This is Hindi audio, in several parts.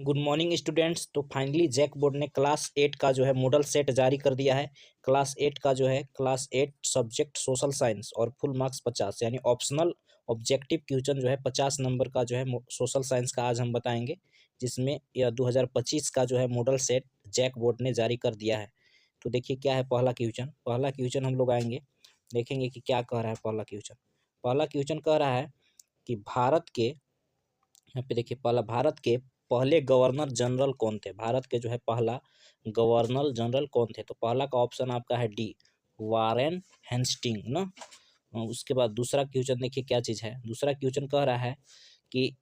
Good morning students. तो फाइनली जैक बोर्ड ने क्लास 8 का जो है मॉडल सेट जारी कर दिया है। क्लास 8 का जो है क्लास 8 सब्जेक्ट सोशल साइंस और फुल मार्क्स 50 यानी ऑप्शनल ऑब्जेक्टिव क्वेश्चन जो है 50 नंबर का जो है सोशल साइंस का आज हम बताएंगे, जिसमें यह 2025 का जो है मॉडल सेट जैक बोर्ड ने जारी कर दिया है। तो देखिए क्या है पहला क्वेश्चन हम लोग आएंगे, देखेंगे कि क्या कह रहा है पहला क्वेश्चन कह रहा है कि भारत के, यहाँ पे देखिए पहला, भारत के पहले गवर्नर जनरल कौन थे। भारत के जो है पहला गवर्नर जनरल कौन थे। तो पहला का ऑप्शन आपका है डी, वारेन हेस्टिंग ना। उसके बाद दूसरा क्वेश्चन देखिए क्या चीज़ है। दूसरा क्वेश्चन कह रहा है कि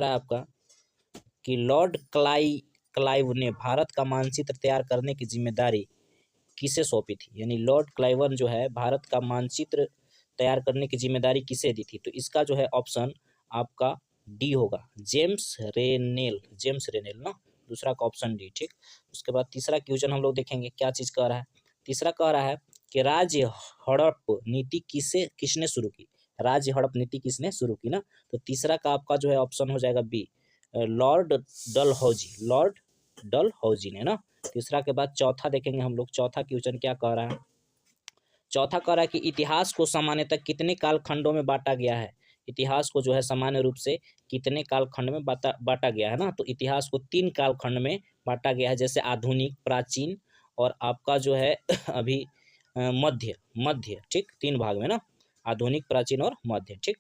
आपका कि लॉर्ड क्लाइव ने भारत का मानचित्र तैयार करने की जिम्मेदारी किसे सौंपी थी। यानी लॉर्ड क्लाइवन जो है भारत का मानचित्र तैयार करने की जिम्मेदारी किसे दी थी। तो इसका जो है ऑप्शन आपका डी होगा, जेम्स रेनेल ना। दूसरा का ऑप्शन डी, ठीक। उसके बाद तीसरा क्वेश्चन हम लोग देखेंगे क्या चीज़ कह रहा है। तीसरा कह रहा है कि राज्य हड़प नीति किसने शुरू की। राज्य हड़प नीति किसने शुरू की ना। तो तीसरा का आपका जो है ऑप्शन हो जाएगा बी, लॉर्ड डलहौजी ने ना। तीसरा के बाद चौथा देखेंगे हम लोग। चौथा क्वेश्चन क्या कह रहा है। चौथा कह रहा है कि इतिहास को सामान्यतः कितने कालखंडों में बांटा गया है। इतिहास को जो है सामान्य रूप से कितने कालखंड में बांटा गया है ना। तो इतिहास को 3 कालखंड में बांटा गया है, जैसे आधुनिक, प्राचीन और आपका जो है अभी मध्य, ठीक। 3 भाग में ना, आधुनिक, प्राचीन और मध्य, ठीक।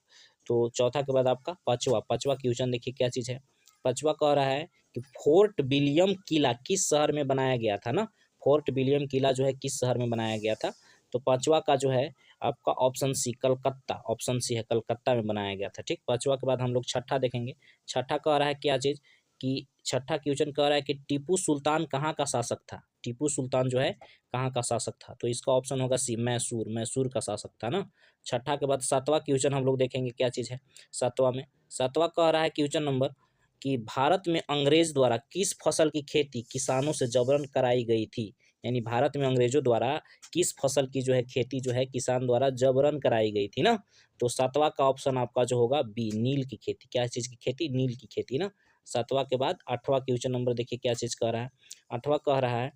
तो चौथा के बाद आपका पांचवा क्वेश्चन देखिए क्या चीज़ है। पांचवा कह रहा है कि फोर्ट विलियम किला किस शहर में बनाया गया था ना। फोर्ट विलियम किला जो है किस शहर में बनाया गया था। तो पांचवा का जो है आपका option C, Calcutta. Option C है, कलकत्ता में बनाया गया था, ठीक। पांचवा के बाद हम लोग छठा देखेंगे। छठा कह रहा है क्या चीज़ कि छठा क्वेश्चन कह रहा है कि टीपू सुल्तान कहाँ का शासक था। टीपू सुल्तान जो है कहाँ का शासक था। तो इसका ऑप्शन होगा सी, मैसूर का शासक था ना। छठा के बाद सातवां क्वेश्चन हम लोग देखेंगे क्या चीज़ है। सातवां कह रहा है क्वेश्चन नंबर कि भारत में अंग्रेज द्वारा किस फसल की खेती किसानों से जबरन कराई गई थी। यानी भारत में अंग्रेजों द्वारा किस फसल की जो है खेती जो है किसान द्वारा जबरन कराई गई थी ना। तो सातवां का ऑप्शन आपका जो होगा बी, नील की खेती। क्या चीज़ की खेती, नील की खेती ना। सातवां के बाद आठवां क्वेश्चन नंबर देखिए क्या चीज़ कह रहा है। आठवां कह रहा है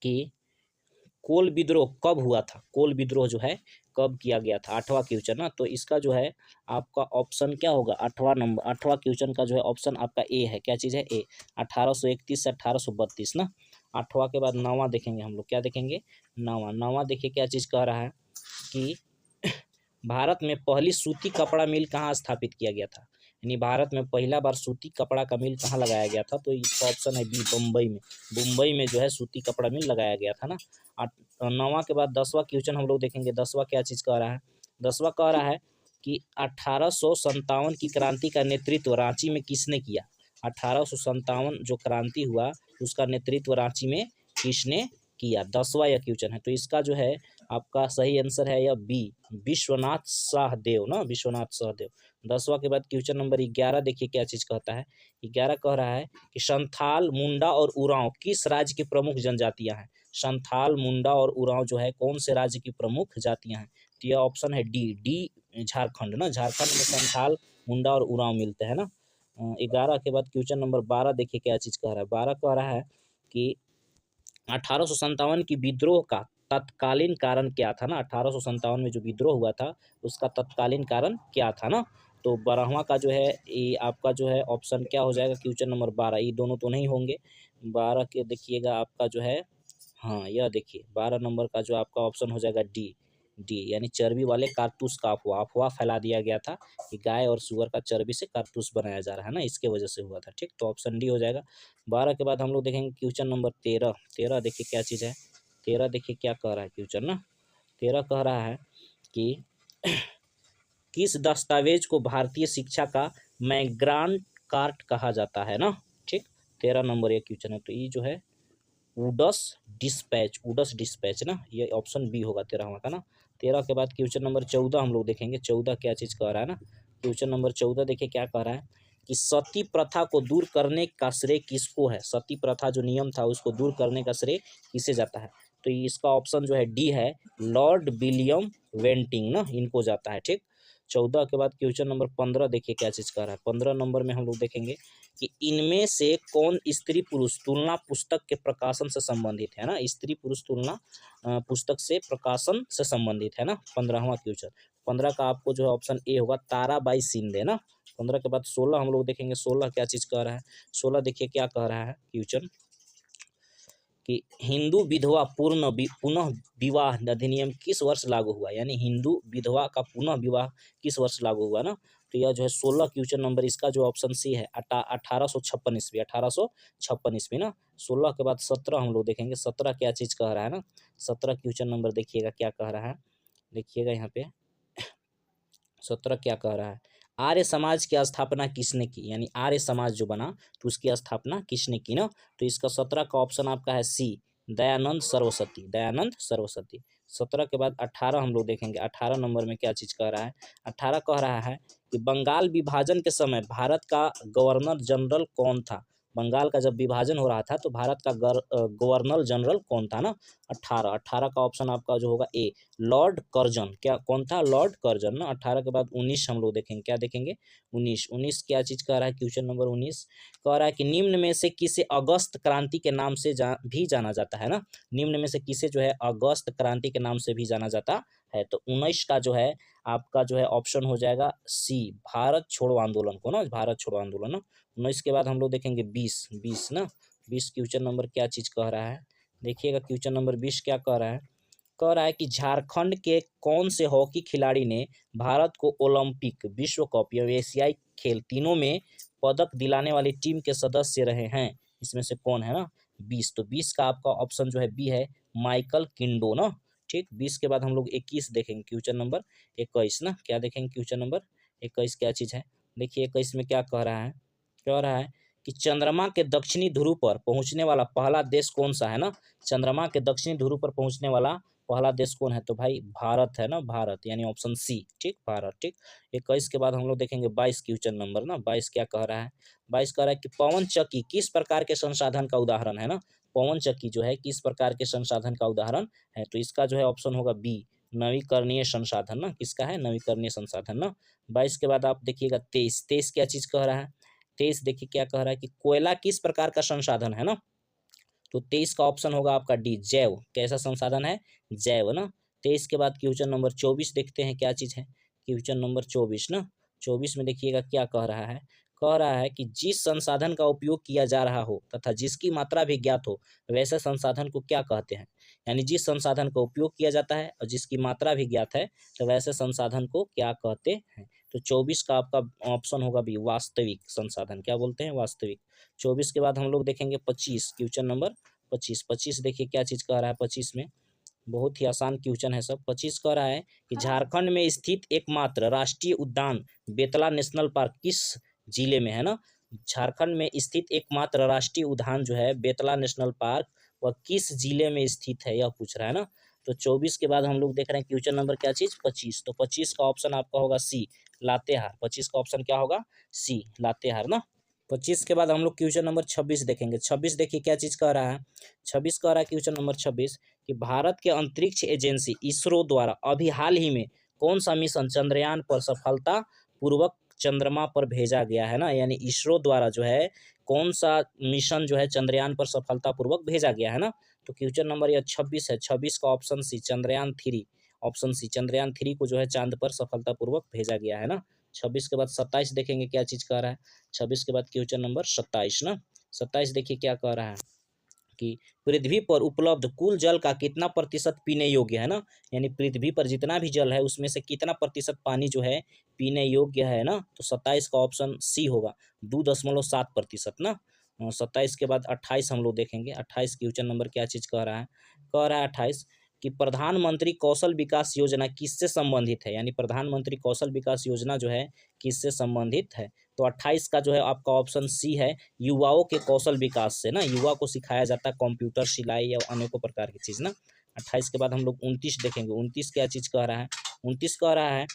कि कोल विद्रोह कब हुआ था। कोल विद्रोह जो है कब किया गया था। आठवां क्वेश्चन ना। तो इसका जो है आपका ऑप्शन क्या होगा, आठवां क्वेश्चन का जो है ऑप्शन आपका ए है। क्या चीज़ है, ए, 1831 से 1832 ना। आठवां के बाद नौवां देखेंगे हम लोग। क्या देखेंगे, नौवां देखिए क्या चीज़ कह रहा है कि भारत में पहली सूती कपड़ा मिल कहाँ स्थापित किया गया था। यानी भारत में पहला बार सूती कपड़ा का मिल कहाँ लगाया गया था। तो इसका ऑप्शन है बी, मुंबई में जो है सूती कपड़ा मिल लगाया गया था ना। नौवां के बाद 10वां क्वेश्चन हम लोग देखेंगे। 10वां क्या चीज़ कह रहा है। 10वां कह रहा है कि 1857 की क्रांति का नेतृत्व रांची में किसने किया। 1857 जो क्रांति हुआ उसका नेतृत्व रांची में किसने किया। 10वां यह क्वेश्चन है। तो इसका जो है आपका सही आंसर है यह बी, विश्वनाथ सहदेव ना, विश्वनाथ सहदेव। 10वां के बाद क्वेश्चन नंबर 11 देखिए क्या चीज़ कहता है। 11 कह रहा है कि संथाल, मुंडा और उरांव किस राज्य की प्रमुख जनजातियां हैं। संथाल, मुंडा और उरांव जो है कौन से राज्य की प्रमुख जातियां हैं। तो यह ऑप्शन है डी, झारखंड ना। झारखंड में संथाल, मुंडा और उरांव मिलते हैं ना। 11 के बाद क्वेश्चन नंबर 12 देखिए क्या चीज़ कह रहा है। 12 कह रहा है कि 1857 की विद्रोह का तत्कालीन कारण क्या था ना। 1857 में जो विद्रोह हुआ था उसका तत्कालीन कारण क्या था ना। तो 12वां का जो है ये आपका जो है ऑप्शन क्या हो जाएगा, क्वेश्चन नंबर 12। ये दोनों तो नहीं होंगे। 12 के देखिएगा आपका जो है, हाँ यह देखिए 12 नंबर का जो आपका ऑप्शन हो जाएगा डी, यानी चर्बी वाले कारतूस का अफवाह फैला दिया गया था कि गाय और सुअर का चर्बी से कारतूस बनाया जा रहा है ना, इसके वजह से हुआ था, ठीक। तो ऑप्शन डी हो जाएगा। 12 के बाद हम लोग देखेंगे क्वेश्चन नंबर 13। 13 देखिए क्या चीज़ है। 13 देखिए क्या कह रहा है क्वेश्चन ना। 13 कह रहा है कि किस दस्तावेज को भारतीय शिक्षा का मैग्नान कार्ट कहा जाता है ना, ठीक। 13 नंबर ये क्वेश्चन है। तो ये जो है उडस डिस्पैच ना, ये ऑप्शन बी होगा 13वां का ना। 13 के बाद क्वेश्चन नंबर 14 हम लोग देखेंगे। 14 क्या चीज़ कह रहा है ना। क्वेश्चन नंबर 14 देखिए क्या कह रहा है कि सती प्रथा को दूर करने का श्रेय किसको है। सती प्रथा जो नियम था उसको दूर करने का श्रेय किसे जाता है। तो इसका ऑप्शन जो है डी है, लॉर्ड विलियम वेंटिंग ना, इनको जाता है, ठीक। 14 के बाद क्वेश्चन नंबर 15 देखिए क्या चीज़ कह रहा है। 15 नंबर में हम लोग देखेंगे कि इनमें से कौन स्त्री पुरुष तुलना पुस्तक के प्रकाशन से संबंधित है ना। स्त्री पुरुष तुलना पुस्तक से प्रकाशन से संबंधित है ना। 15वां क्वेश्चन। 15 का आपको जो है ऑप्शन ए होगा ताराबाई शिंदे ना। 15 के बाद 16 हम लोग देखेंगे। 16 क्या चीज़ कह रहा है। 16 देखिए क्या कह रहा है क्वेश्चन कि हिंदू विधवा पुनः विवाह अधिनियम किस वर्ष लागू हुआ। यानी हिंदू विधवा का पुनः विवाह किस वर्ष लागू हुआ ना। तो यह जो है 16 क्वेश्चन नंबर इसका जो ऑप्शन सी है 1856 ईस्वी। 1856 ईस्वी ना। 16 के बाद 17 हम लोग देखेंगे। 17 क्या चीज़ कह रहा है ना। 17 क्वेश्चन नंबर देखिएगा क्या कह रहा है। देखिएगा यहाँ पे 17 क्या कह रहा है। आर्य समाज की स्थापना किसने की। यानी आर्य समाज जो बना तो उसकी स्थापना किसने की ना। तो इसका 17 का ऑप्शन आपका है सी दयानंद सरस्वती। दयानंद सरस्वती। 17 के बाद 18 हम लोग देखेंगे। 18 नंबर में क्या चीज़ कह रहा है। 18 कह रहा है कि बंगाल विभाजन के समय भारत का गवर्नर जनरल कौन था। बंगाल का जब विभाजन हो रहा था तो भारत का गवर्नर जनरल कौन था ना। 18 का ऑप्शन आपका जो होगा ए लॉर्ड कर्जन। क्या कौन था। लॉर्ड कर्जन ना। 18 के बाद 19 हम लोग देखेंगे। क्या देखेंगे 19 क्या चीज़ कह रहा है। क्वेश्चन नंबर 19 कह रहा है कि निम्न में से किसे अगस्त क्रांति के नाम से भी जाना जाता है ना। निम्न में से किसे जो है अगस्त क्रांति के नाम से भी जाना जाता है। तो 19 का जो है आपका जो है ऑप्शन हो जाएगा सी भारत छोड़ो आंदोलन को ना। भारत छोड़ो आंदोलन ना। 19 के बाद हम लोग देखेंगे 20 ना। 20 क्वेश्चन नंबर क्या चीज़ कह रहा है। देखिएगा क्वेश्चन नंबर 20 क्या कह रहा है। कह रहा है कि झारखंड के कौन से हॉकी खिलाड़ी ने भारत को ओलंपिक विश्व कप या एशियाई खेल तीनों में पदक दिलाने वाली टीम के सदस्य रहे हैं। इसमें से कौन है ना। 20 तो 20 का आपका ऑप्शन जो है बी है माइकल किंडो ना। ठीक 20 के बाद हम लोग 21 देखेंगे। क्वेश्चन नंबर 21 ना। क्या देखेंगे क्वेश्चन नंबर 21 क्या चीज़ है। देखिए 21 में क्या कह रहा है। कह रहा है कि चंद्रमा के दक्षिणी ध्रुव पर पहुंचने वाला पहला देश कौन सा है ना। चंद्रमा के दक्षिणी ध्रुव पर पहुंचने वाला पहला देश कौन है। तो भाई भारत है ना। भारत यानी ऑप्शन सी। ठीक भारत। ठीक 21 के बाद हम लोग देखेंगे 22 क्वेश्चन नंबर ना। 22 क्या कह रहा है। 22 कह रहा है कि पवन चक्की किस प्रकार के संसाधन का उदाहरण है ना। पवन चक्की जो है किस प्रकार के संसाधन का उदाहरण है। तो इसका जो है ऑप्शन होगा बी नवीकरणीय संसाधन ना। किसका है नवीकरणीय संसाधन ना। 22 के बाद आप देखिएगा 23 क्या चीज़ कह रहा है। 23 देखिए क्या कह रहा है कि कोयला किस प्रकार का संसाधन है ना। तो 23 का ऑप्शन होगा आपका डी जैव। कैसा संसाधन है जैव ना। 23 के बाद क्वेश्चन नंबर 24 देखते हैं क्या चीज़ है। क्वेश्चन नंबर 24 ना। 24 में देखिएगा क्या कह रहा है। कह रहा है कि जिस संसाधन का उपयोग किया जा रहा हो तथा जिसकी मात्रा भी ज्ञात हो वैसे संसाधन को क्या कहते हैं। यानी जिस संसाधन का उपयोग किया जाता है और जिसकी मात्रा भी ज्ञात है तो वैसे संसाधन को क्या कहते हैं। तो 24 का आपका ऑप्शन होगा भी वास्तविक संसाधन। क्या बोलते हैं वास्तविक। 24 के बाद हम लोग देखेंगे 25 क्वेश्चन नंबर 25 देखिए क्या चीज़ कह रहा है। 25 में बहुत ही आसान क्वेश्चन है सब। 25 कह रहा है कि झारखंड में स्थित एकमात्र राष्ट्रीय उद्यान बेतला नेशनल पार्क किस जिले में है ना। झारखंड में स्थित एकमात्र राष्ट्रीय उद्यान जो है बेतला नेशनल पार्क वह किस जिले में स्थित है यह पूछ रहा है ना। तो 24 के बाद हम लोग देख रहे हैं क्वेश्चन नंबर क्या चीज़ 25। तो 25 का ऑप्शन आपका होगा सी लातेहार। 25 का ऑप्शन क्या होगा सी लातेहार ना। 25 के बाद हम लोग क्वेश्चन नंबर 26 देखेंगे। 26 देखिए क्या चीज़ कह रहा है। 26 कह रहा है क्वेश्चन नंबर 26 कि भारत के अंतरिक्ष एजेंसी इसरो द्वारा अभी हाल ही में कौन सा मिशन चंद्रयान पर सफलता पूर्वक चंद्रमा पर भेजा गया है ना। यानी इसरो द्वारा जो है कौन सा मिशन जो है चंद्रयान पर सफलतापूर्वक भेजा गया है ना। तो क्वेश्चन नंबर यह 26 है। 26 का option C Chandrayaan 3। Option C Chandrayaan 3 को जो है चांद पर सफलतापूर्वक भेजा गया है ना। 26 के बाद 27 देखेंगे क्या चीज़ कह रहा है। 26 के बाद क्वेश्चन नंबर 27 ना। 27 देखिए क्या कह रहा है कि पृथ्वी पर उपलब्ध कुल जल का कितना प्रतिशत पीने योग्य है ना। यानी पृथ्वी पर जितना भी जल है उसमें से कितना प्रतिशत पानी जो है पीने योग्य है ना। तो 27 का ऑप्शन सी होगा 2.7% ना। 27 के बाद 28 हम लोग देखेंगे। 28 क्वेश्चन नंबर क्या चीज़ कह रहा है। कह रहा है 28 कि प्रधानमंत्री कौशल विकास योजना किससे संबंधित है। यानी प्रधानमंत्री कौशल विकास योजना जो है किससे संबंधित है। तो 28 का जो है आपका ऑप्शन सी है युवाओं के कौशल विकास से ना। युवा को सिखाया जाता है कंप्यूटर सिलाई या अनेकों प्रकार की चीज़ ना। 28 के बाद हम लोग 29 देखेंगे। 29 क्या चीज़ कह रहा है। 29 कह रहा है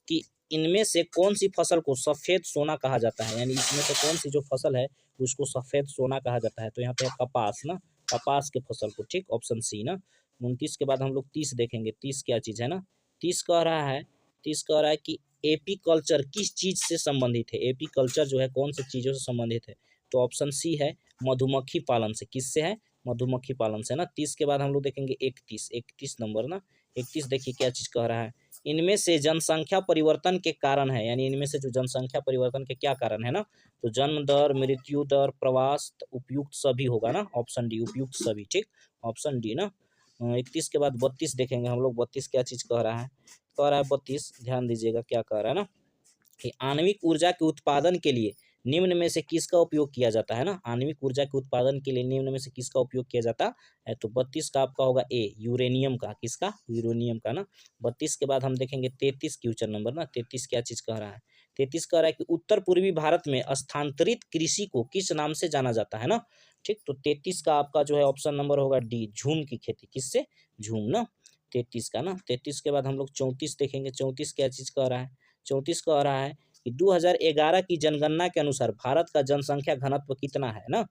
कि इनमें से कौन सी फसल को सफ़ेद सोना कहा जाता है। यानी इसमें से कौन सी जो फसल है उसको सफ़ेद सोना कहा जाता है। तो यहाँ पे है कपास ना। कपास के फसल को। ठीक ऑप्शन सी ना। 29 के बाद हम लोग 30 देखेंगे। 30 क्या चीज़ है ना। 30 कह रहा है 30 कह रहा है कि एपीकल्चर किस चीज से संबंधित है? एपीकल्चर जो है कौन सी चीजों से संबंधित है? तो ऑप्शन सी है मधुमक्खी पालन से। किससे है? मधुमक्खी पालन से ना। 30 के बाद हम लोग देखेंगे 31 नंबर ना। 31 देखिए क्या चीज कह रहा है, इनमें से जनसंख्या परिवर्तन के कारण है, यानी इनमें से जो जनसंख्या परिवर्तन के क्या कारण है ना, तो जन्म दर, मृत्यु दर, प्रवास, उपयुक्त सभी होगा ना, ऑप्शन डी उपयुक्त सभी। ठीक, ऑप्शन डी ना। 31 के बाद 32 देखेंगे हम लोग। 32 क्या चीज कह रहा है? कह रहा है 32, ध्यान दीजिएगा क्या कह रहा है ना, कि आणविक ऊर्जा के उत्पादन के लिए निम्न में से किसका उपयोग किया जाता है ना। आणविक ऊर्जा के उत्पादन के लिए निम्न में से किसका उपयोग किया जाता है? तो 32 का आपका होगा ए, यूरेनियम का। किसका? यूरेनियम का ना। 32 के बाद हम देखेंगे 33 क्वेश्चन नंबर ना। 33 क्या चीज कह रहा है? 33 कह रहा है कि उत्तर पूर्वी भारत में स्थानांतरित कृषि को किस नाम से जाना जाता है ना। ठीक, तो 33 का आपका जो है ऑप्शन नंबर होगा डी, झूम की खेती। किससे? झूम ना। 33 का ना। 33 के बाद हम लोग 34 देखेंगे। 34 क्या चीज कह रहा है? 34 कह रहा है कि 2011 की जनगणना के अनुसार भारत का जनसंख्या घनत्व कितना है ना।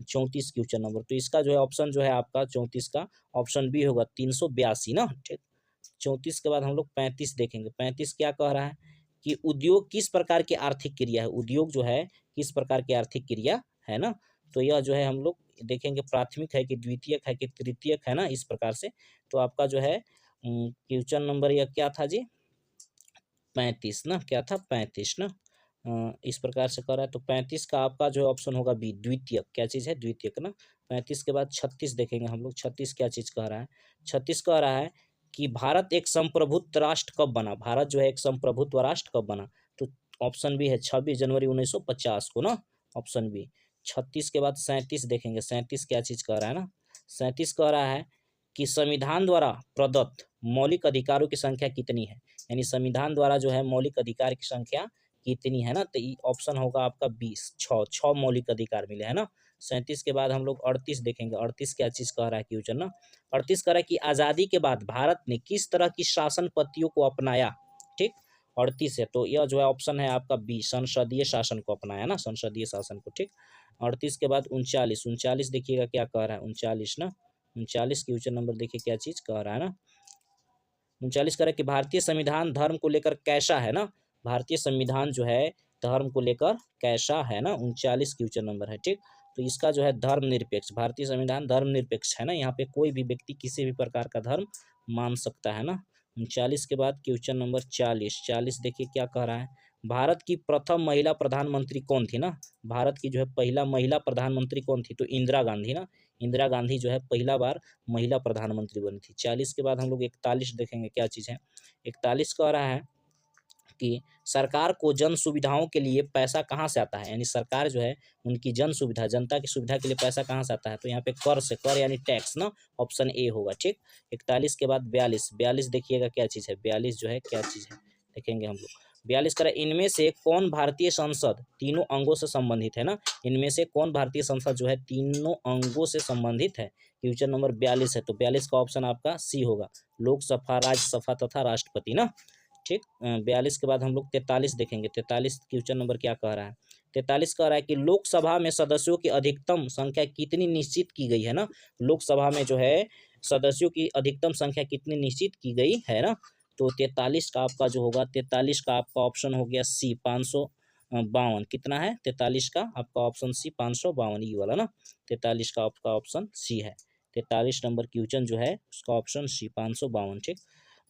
34 क्वेश्चन नंबर, तो इसका जो है ऑप्शन जो है आपका 34 का ऑप्शन बी होगा 382 ना। ठीक, 34 के बाद हम लोग 35 देखेंगे। 35 क्या कह रहा है कि उद्योग किस प्रकार की आर्थिक क्रिया है? उद्योग जो है किस प्रकार की आर्थिक क्रिया है ना। तो यह जो है हम लोग देखेंगे प्राथमिक है कि द्वितीयक है कि तृतीयक है ना, इस प्रकार से। तो आपका जो है क्वेश्चन नंबर यह क्या था जी? 35 ना। क्या था? 35 ना। इस प्रकार से कर रहा है, तो 35 का आपका जो ऑप्शन होगा बी, द्वितीयक। क्या चीज़ है? द्वितीयक ना। 35 के बाद 36 देखेंगे हम लोग। 36 क्या चीज़ कह रहा है? 36 कह रहा है कि भारत एक संप्रभुत्व राष्ट्र कब बना? भारत जो है एक संप्रभुत्व राष्ट्र कब बना? तो ऑप्शन बी है 26 जनवरी 1950 को ना, ऑप्शन बी। 36 के बाद 37 देखेंगे। 37 क्या चीज़ कह रहा है ना? 37 कह रहा है कि संविधान द्वारा प्रदत्त मौलिक अधिकारों की संख्या कितनी है? यानी संविधान द्वारा जो है मौलिक अधिकार की संख्या कितनी है ना। तो ऑप्शन होगा आपका 20, 6 मौलिक अधिकार मिले है ना। 37 के बाद हम लोग 38 देखेंगे। 38 क्या चीज कह रहा है क्वेश्चन ना? 38 कह रहा है कि आजादी के बाद भारत ने किस तरह की शासन पद्धतियों को अपनाया। ठीक, 38 है, तो यह जो है ऑप्शन है आपका बी, संसदीय शासन को अपनाया ना, संसदीय शासन को। ठीक, 38 के बाद 39, 39 देखिएगा क्या कह रहा है? 39 ना। 39 क्वेश्चन नंबर देखिए क्या चीज कह रहा है ना। 39 कह रहा है कि भारतीय संविधान धर्म को लेकर कैसा है ना। भारतीय संविधान जो है धर्म को लेकर कैसा है ना। 39 क्वेश्चन नंबर है। ठीक, तो इसका जो है धर्मनिरपेक्ष, भारतीय संविधान धर्मनिरपेक्ष है ना। यहाँ पे कोई भी व्यक्ति किसी भी प्रकार का धर्म मान सकता है ना। 39 के बाद क्वेश्चन नंबर 40, 40 देखिए क्या कह रहा है? भारत की प्रथम महिला प्रधानमंत्री कौन थी ना। भारत की जो है पहला महिला प्रधानमंत्री कौन थी? तो इंदिरा गांधी ना। इंदिरा गांधी जो है पहला बार महिला प्रधानमंत्री बनी थी। 40 के बाद हम लोग 41 देखेंगे क्या चीज़ है। 41 कह रहा है कि सरकार को जन सुविधाओं के लिए पैसा कहाँ से आता है? यानी सरकार जो है उनकी जन सुविधा, जनता की सुविधा के लिए पैसा कहाँ से आता है? तो यहाँ पे कर से, कर यानी टैक्स ना, ऑप्शन ए होगा। ठीक, 41 के बाद 42, 42 देखिएगा क्या चीज़ है? 42 जो है क्या चीज़ है देखेंगे हम लोग। 42 कह रहा है इनमें से कौन भारतीय संसद तीनों अंगों से संबंधित है ना। इनमें से कौन भारतीय संसद जो है तीनों अंगों से संबंधित है? क्वेश्चन नंबर 42 है, तो 42 का ऑप्शन आपका सी होगा, लोकसभा, राज्यसभा तथा राष्ट्रपति ना। ठीक, 42 के बाद हम लोग 43 देखेंगे। 43 क्वेश्चन नंबर क्या कह रहा है? 43 कह रहा है कि लोकसभा में सदस्यों की अधिकतम संख्या कितनी निश्चित की गई है ना। लोकसभा में जो है सदस्यों की अधिकतम संख्या कितनी निश्चित की गई है ना। तो 43 का आपका जो होगा, 43 का आपका ऑप्शन हो गया सी, 552। कितना है? 43 का आपका ऑप्शन सी 552, ये वाला ना। 43 का आपका ऑप्शन सी है। 43 नंबर क्वेश्चन जो है उसका ऑप्शन सी 552। ठीक,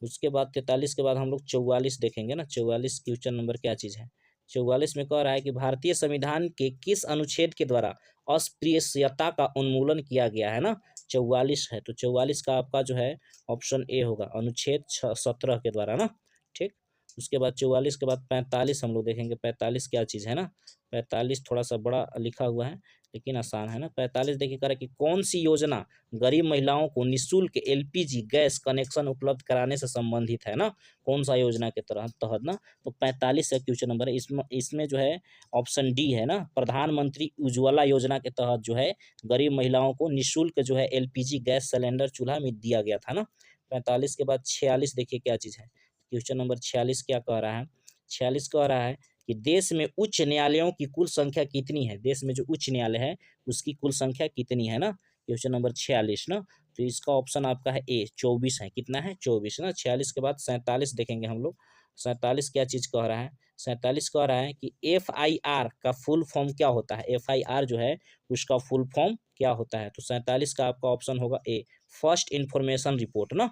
उसके बाद 43 के बाद हम लोग 44 देखेंगे ना। 44 क्वेश्चन नंबर क्या चीज़ है? 44 में कह रहा है कि भारतीय संविधान के किस अनुच्छेद के द्वारा अस्पृश्यता का उन्मूलन किया गया है ना। 44 है, तो 44 का आपका जो है ऑप्शन ए होगा, अनुच्छेद 17 के द्वारा ना। ठीक, उसके बाद 44 के बाद 45 हम लोग देखेंगे। 45 क्या चीज़ है ना। 45 थोड़ा सा बड़ा लिखा हुआ है लेकिन आसान है ना। 45 देखिए कह रहा है कि कौन सी योजना गरीब महिलाओं को निःशुल्क एलपीजी गैस कनेक्शन उपलब्ध कराने से संबंधित है ना। कौन सा योजना के तहत ना। तो 45 से क्वेश्चन नंबर है। इसमें इसमें जो है ऑप्शन डी है ना, प्रधानमंत्री उज्ज्वला योजना के तहत जो है गरीब महिलाओं को निःशुल्क जो है एलपीजी गैस सिलेंडर चूल्हा में दिया गया था ना। 45 के बाद 46 देखिए क्या चीज़ है। क्वेश्चन नंबर 46 क्या कह रहा है? 46 कह रहा है कि देश में उच्च न्यायालयों की कुल संख्या कितनी है? देश में जो उच्च न्यायालय है उसकी कुल संख्या कितनी है ना। क्वेश्चन नंबर 46 ना। तो इसका ऑप्शन आपका है ए, 24 है। कितना है? 24 ना। 46 के बाद 47 देखेंगे हम लोग। 47 क्या चीज़ कह रहा है, 47 कह रहा है कि FIR का फुल फॉर्म क्या होता है, FIR जो है उसका फुल फॉर्म क्या होता है। तो 47 का आपका ऑप्शन होगा ए, फर्स्ट इन्फॉर्मेशन रिपोर्ट ना।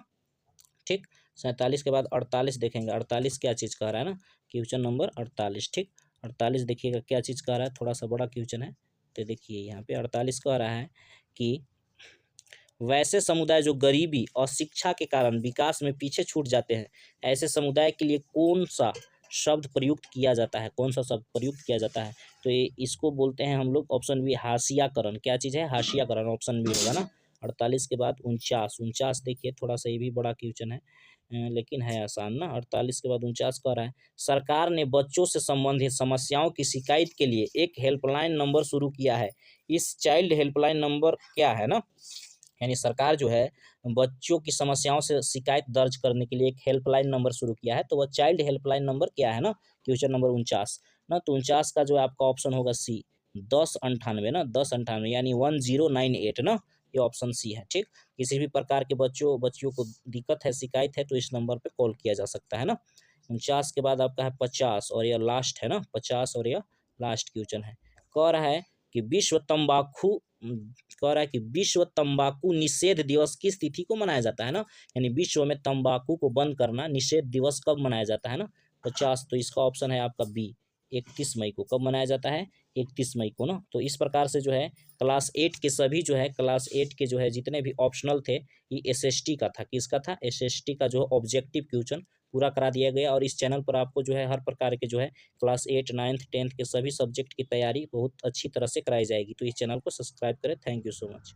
ठीक, 47 के बाद 48 देखेंगे, 48 क्या चीज़ कह रहा है ना, क्वेश्चन नंबर 48। ठीक, 48 देखिएगा क्या चीज़ कह रहा है, थोड़ा सा बड़ा क्वेश्चन है। तो देखिए यहाँ पे 48 कह रहा है कि वैसे समुदाय जो गरीबी और शिक्षा के कारण विकास में पीछे छूट जाते हैं, ऐसे समुदाय के लिए कौन सा शब्द प्रयुक्त किया जाता है, कौन सा शब्द प्रयुक्त किया जाता है। तो ये इसको बोलते हैं हम लोग, ऑप्शन बी हाशियाकरण। क्या चीज़ है, हाशियाकरण, ऑप्शन बी होगा ना। 48 के बाद 49, 49 देखिए थोड़ा सा ये भी बड़ा क्वेश्चन है, लेकिन है आसान ना। 48 के बाद 49 कह रहा है सरकार ने बच्चों से संबंधित समस्याओं की शिकायत के लिए एक हेल्पलाइन नंबर शुरू किया है। इस चाइल्ड हेल्पलाइन नंबर क्या है ना, यानी सरकार जो है बच्चों की समस्याओं से शिकायत दर्ज करने के लिए एक हेल्पलाइन नंबर शुरू किया है। तो वह चाइल्ड हेल्पलाइन नंबर क्या है ना, क्वेश्चन नंबर 49 ना। तो 49 का जो है आपका ऑप्शन होगा सी, 1098 ना, 1098 यानी 1098 ना, ये ऑप्शन सी है। ठीक, किसी भी प्रकार के बच्चियों को दिक्कत है, शिकायत है, तो इस नंबर पर कॉल किया जा सकता है ना। 49 के बाद आपका है 50 और यह लास्ट है ना, 50 और यह लास्ट क्वेश्चन है। कह रहा है कि कह रहा है कि विश्व तंबाकू निषेध दिवस किस तिथि को मनाया जाता है ना, यानी विश्व में तंबाकू को बंद करना निषेध दिवस कब मनाया जाता है ना, 50। तो इसका ऑप्शन है आपका बी, 31 मई को। कब मनाया जाता है, 31 मई को ना। तो इस प्रकार से जो है क्लास 8 के सभी जो है, क्लास 8 के जो है जितने भी ऑप्शनल थे, ये SST का था। किसका था, SST का जो ऑब्जेक्टिव क्वेश्चन पूरा करा दिया गया। और इस चैनल पर आपको जो है हर प्रकार के जो है क्लास 8, 9th, 10th के सभी सब्जेक्ट की तैयारी बहुत अच्छी तरह से कराई जाएगी। तो इस चैनल को सब्सक्राइब करें। Thank you so much.